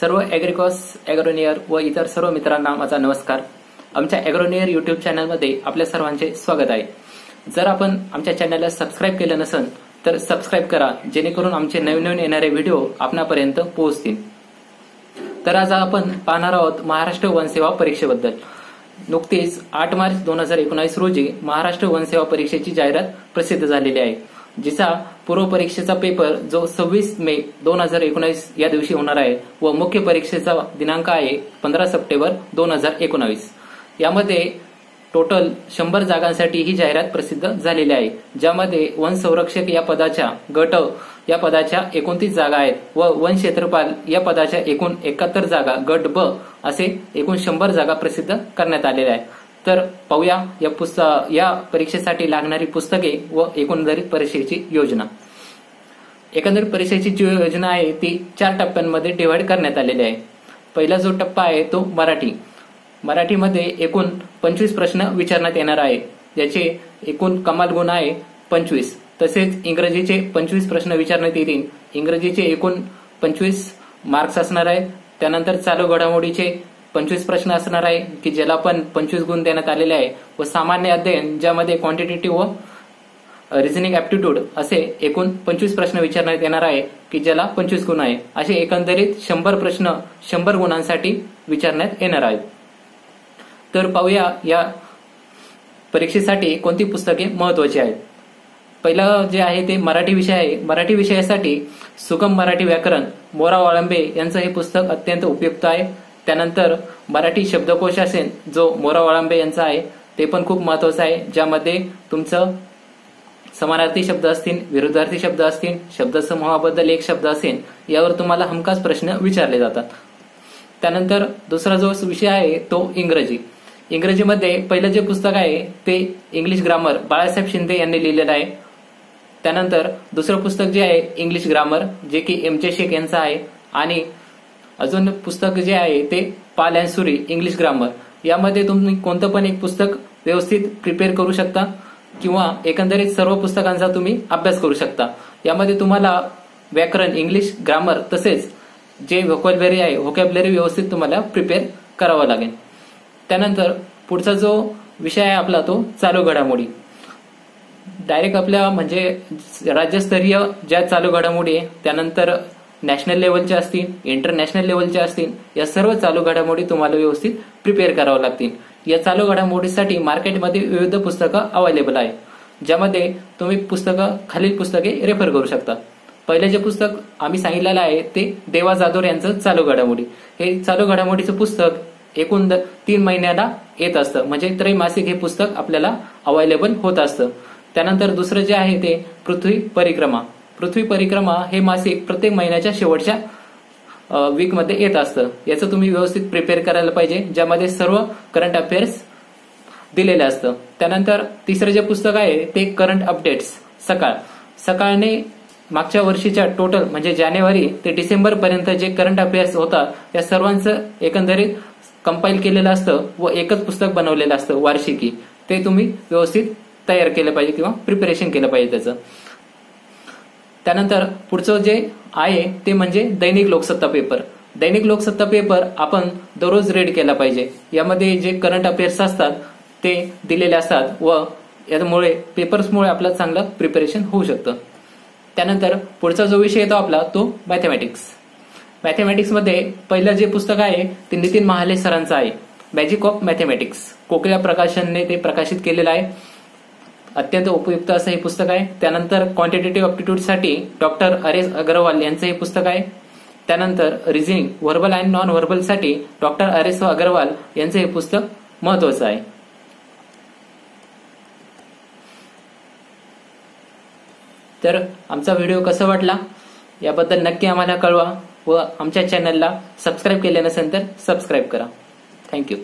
सर्व ॲग्रिकॉस ॲग्रोनियर व इतर सर्व मित्रांना माझा नमस्कार। आमच्या ॲग्रोनियर यूट्यूब चॅनलमध्ये आपल्या सर्वांचे स्वागत आहे। जर आपण आमच्या चॅनलला सबस्क्राइब केलं नसेल तर सबस्क्राइब करा, जेणेकरून आमचे नवीन येणारे व्हिडिओ आपणापर्यंत पोहोचतील। तर आज आपण पाहणार आहोत महाराष्ट्र वन सेवा परीक्षेबद्दल। नुकतीच 8 मार्च 2019 रोजी महाराष्ट्र वन सेवा परीक्षेची जाहिरात प्रसिद्ध झालेली आहे, जिचा पूर्व परीक्षेचा पेपर जो 26 मे 2019 या दिवशी होणार आहे व मुख्य परीक्षेचा दिनांक आहे 15 सप्टेंबर 2019। यामध्ये टोटल 100 जागांसाठी ही जाहिरात प्रसिद्ध झालेली आहे, ज्यामध्ये वन संरक्षक या पदाच्या गट या पदाच्या 29 जागा आहेत व वन क्षेत्रपाल या पदाच्या एकूण 71 जागा गट ब असे एकूण 100 जागा प्रसिद्ध करण्यात आलेल्या आहेत। तर पाहूया या परीक्षेसाठी लागणारी पुस्तके व एकंदरीत परीक्षेची योजना। एकंदरीत परीक्षेची जी योजना आहे ती 4 टप्प्यांमध्ये डिव्हाइड करण्यात आलेली आहे। पहिला जो टप्पा आहे तो मराठी। मराठीमध्ये एकूण 25 प्रश्न विचारण्यात येणार आहे, ज्याचे एकूण कमाल गुण आहे 25। तसेच इंग्रजीचे 25 प्रश्न विचारण्यात येतील। इंग्रजीचे एकूण 25 मार्क्स असणार आहे। त्यानंतर चालू घडामोडीचे 25 प्रश्न असणार आहे की ज्याला पण 25 गुण देण्यात आलेले आहे व सामान्य अध्ययन ज्यामध्ये क्वांटिटेटिव्ह व रिझनिंग ॲप्टिट्यूड असे एकूण 25 प्रश्न विचारण्यात येणार आहे की ज्याला 25 गुण आहे। असे एकंदरीत 100 प्रश्न 100 गुणांसाठी विचारण्यात येणार आहेत। तर पाहूया या परीक्षेसाठी कोणती पुस्तके महत्त्वाची आहेत। पहिलं जे आहे ते मराठी विषय आहे। मराठी विषयासाठी सुगम मराठी व्याकरण मोरा वाळंबे यांचं हे पुस्तक अत्यंत उपयुक्त आहे। त्यानंतर मराठी शब्दकोश असेल जो मोरा वाळंबे यांचा आहे, ते पण खूप महत्त्वाचं आहे, ज्यामध्ये तुमचं समानार्थी शब्द असतील, विरुद्धार्थी शब्द असतील, शब्दसमूहाबद्दल एक शब्द असेल, यावर तुम्हाला हमखास प्रश्न विचारले जातात। त्यानंतर दुसरा जो विषय आहे तो इंग्रजी। इंग्रजीमध्ये पहिलं जे पुस्तक आहे ते इंग्लिश ग्रामर बाळासाहेब शिंदे यांनी लिहिलेलं आहे। त्यानंतर दुसरं पुस्तक जे आहे इंग्लिश ग्रामर, जे की एम.जे. शेख यांचं आहे। आणि अजून पुस्तक जे आहे ते पाल अँड सुरी इंग्लिश ग्रामर। यामध्ये तुम्ही कोणतं पण एक पुस्तक व्यवस्थित प्रिपेअर करू शकता किंवा एकंदरीत सर्व पुस्तकांचा तुम्ही अभ्यास करू शकता। यामध्ये तुम्हाला व्याकरण, इंग्लिश ग्रामर तसेच जे व्होकॅब्युलरी आहे व्होकॅब्युलरी व्यवस्थित तुम्हाला प्रिपेअर करावं लागेल। त्यानंतर पुढचा जो विषय आहे आपला तो चालू घडामोडी। डायरेक्ट आपल्या म्हणजे राज्यस्तरीय ज्या चालू घडामोडी आहे, त्यानंतर नॅशनल लेवलच्या असतील, इंटरनॅशनल लेवलच्या असतील, या सर्व चालू घडामोडी तुम्हाला व्यवस्थित प्रिपेअर करावं लागतील। या चालू घडामोडीसाठी मार्केटमध्ये विविध पुस्तकं अवेलेबल आहे, ज्यामध्ये तुम्ही खालील पुस्तके रेफर करू शकता। पहिले जे पुस्तक आम्ही सांगितलेलं आहे ते देवा जाधव यांचं चालू घडामोडी। हे चालू घडामोडीचं पुस्तक एकूण 3 महिन्याला येत असतं, म्हणजे त्रैमासिक हे पुस्तक आपल्याला अवेलेबल होत असतं। त्यानंतर दुसरं जे आहे ते पृथ्वी परिक्रमा। पृथ्वी परिक्रमा हे मासिक प्रत्येक महिन्याच्या शेवटच्या वीकमध्ये येत असतं। याचं तुम्ही व्यवस्थित प्रिपेअर करायला पाहिजे, ज्यामध्ये सर्व करंट अफेअर्स दिलेले असतं। त्यानंतर तिसरं जे पुस्तक आहे ते करंट अपडेट्स सकाळने मागच्या वर्षीच्या टोटल म्हणजे जानेवारी ते डिसेंबर पर्यंत जे करंट अफेअर्स होता त्या सर्वांचं एकंदरीत कंपाईल केलेलं असतं व एकच पुस्तक बनवलेलं असतं वार्षिकी। ते तुम्ही व्यवस्थित तयार केलं पाहिजे किंवा प्रिपरेशन केलं पाहिजे त्याचं। त्यानंतर पुढचं जे आहे ते म्हणजे दैनिक लोकसत्ता पेपर। दैनिक लोकसत्ता पेपर आपण दररोज रीड केला पाहिजे। यामध्ये जे करंट अफेअर्स असतात ते दिलेले असतात व यामुळे पेपर्समुळे आपलं चांगलं प्रिपरेशन होऊ शकतं। त्यानंतर पुढचा जो विषय येतो आपला तो मॅथमॅटिक्स। मॅथमॅटिक्समध्ये पहिलं जे पुस्तक आहे ते नितीन महाले सरांचं आहे, मॅजिक ऑफ मॅथमॅटिक्स। कोकिळा प्रकाशनने ते प्रकाशित केलेलं आहे। अत्यंत उपयुक्त असं हे पुस्तक आहे। त्यानंतर क्वांटिटेटिव्ह ॲप्टिट्यूडसाठी डॉक्टर आर.एस. अग्रवाल यांचं हे पुस्तक आहे। त्यानंतर रिझनिंग व्हर्बल अँड नॉन व्हर्बलसाठी डॉक्टर आर.एस. अग्रवाल यांचं हे पुस्तक महत्त्वाचं आहे। तर आमचा व्हिडिओ कसा वाटला याबद्दल नक्की आम्हाला कळवा व आमच्या चॅनलला सबस्क्राईब केले नसेल तर सबस्क्राईब करा। थँक्यू।